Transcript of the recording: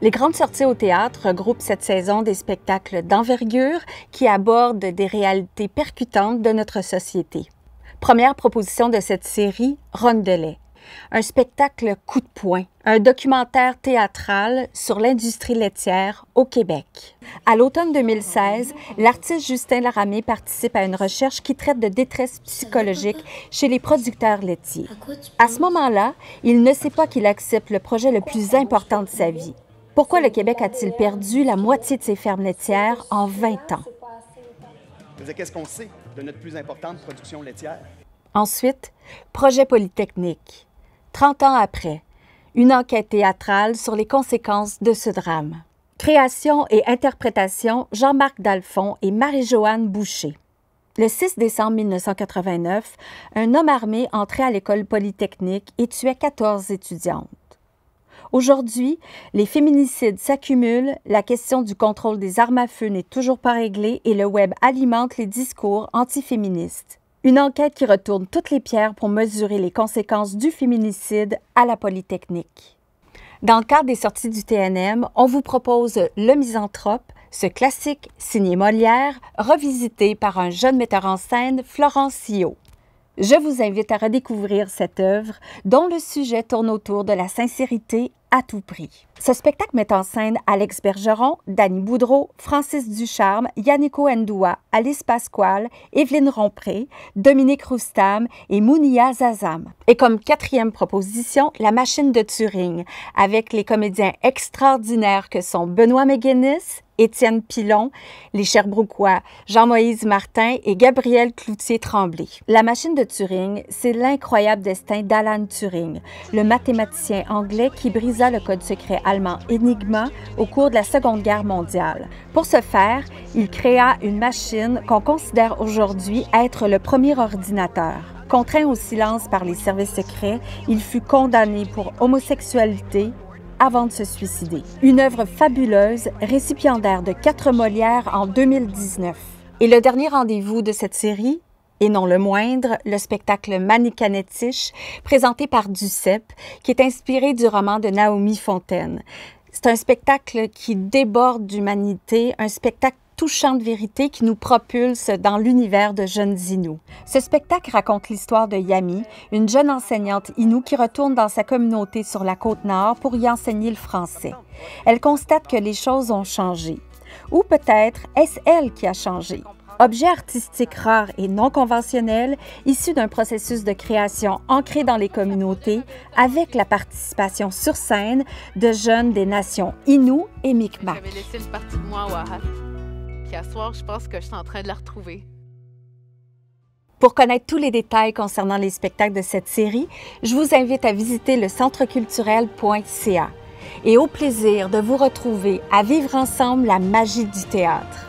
Les grandes sorties au théâtre regroupent cette saison des spectacles d'envergure qui abordent des réalités percutantes de notre société. Première proposition de cette série, Rondelet. Un spectacle coup de poing, un documentaire théâtral sur l'industrie laitière au Québec. À l'automne 2016, l'artiste Justin Laramé participe à une recherche qui traite de détresse psychologique chez les producteurs laitiers. À ce moment-là, il ne sait pas qu'il accepte le projet le plus important de sa vie. Pourquoi le Québec a-t-il perdu la moitié de ses fermes laitières en 20 ans? Qu'est-ce qu'on sait de notre plus importante production laitière? Ensuite, projet Polytechnique. 30 ans après, une enquête théâtrale sur les conséquences de ce drame. Création et interprétation, Jean-Marc Dalphon et Marie-Joanne Boucher. Le 6 décembre 1989, un homme armé entrait à l'école Polytechnique et tuait 14 étudiantes. Aujourd'hui, les féminicides s'accumulent, la question du contrôle des armes à feu n'est toujours pas réglée et le web alimente les discours antiféministes. Une enquête qui retourne toutes les pierres pour mesurer les conséquences du féminicide à la Polytechnique. Dans le cadre des sorties du TNM, on vous propose Le Misanthrope, ce classique signé Molière, revisité par un jeune metteur en scène, Florent Sio. Je vous invite à redécouvrir cette œuvre dont le sujet tourne autour de la sincérité à tout prix. Ce spectacle met en scène Alex Bergeron, Dany Boudreau, Francis Ducharme, Yannico Ndoua, Alice Pasquale, Évelyne Rompré, Dominique Roustam et Mounia Zazam. Et comme quatrième proposition, La Machine de Turing, avec les comédiens extraordinaires que sont Benoît McGuinness, Étienne Pilon, les Sherbrookois Jean-Moïse Martin et Gabriel Cloutier-Tremblay. La Machine de Turing, c'est l'incroyable destin d'Alan Turing, le mathématicien anglais qui brisa le code secret allemand Enigma au cours de la Seconde Guerre mondiale. Pour ce faire, il créa une machine qu'on considère aujourd'hui être le premier ordinateur. Contraint au silence par les services secrets, il fut condamné pour homosexualité avant de se suicider. Une œuvre fabuleuse, récipiendaire de 4 Molières en 2019. Et le dernier rendez-vous de cette série, et non le moindre, le spectacle Manikanetish, présenté par Duceppe, qui est inspiré du roman de Naomi Fontaine. C'est un spectacle qui déborde d'humanité, un spectacle touchant de vérité qui nous propulse dans l'univers de jeunes Inuits. Ce spectacle raconte l'histoire de Yami, une jeune enseignante Innu qui retourne dans sa communauté sur la Côte-Nord pour y enseigner le français. Elle constate que les choses ont changé. Ou peut-être est-ce elle qui a changé? Objet artistique rare et non conventionnel, issu d'un processus de création ancré dans les communautés, avec la participation sur scène de jeunes des nations Innu et Mi'kmaq. J'avais laissé une partie de moi à Oahu. Puis à ce soir, je pense que je suis en train de la retrouver. Pour connaître tous les détails concernant les spectacles de cette série, je vous invite à visiter le centreculturel.ca. Et au plaisir de vous retrouver à vivre ensemble la magie du théâtre.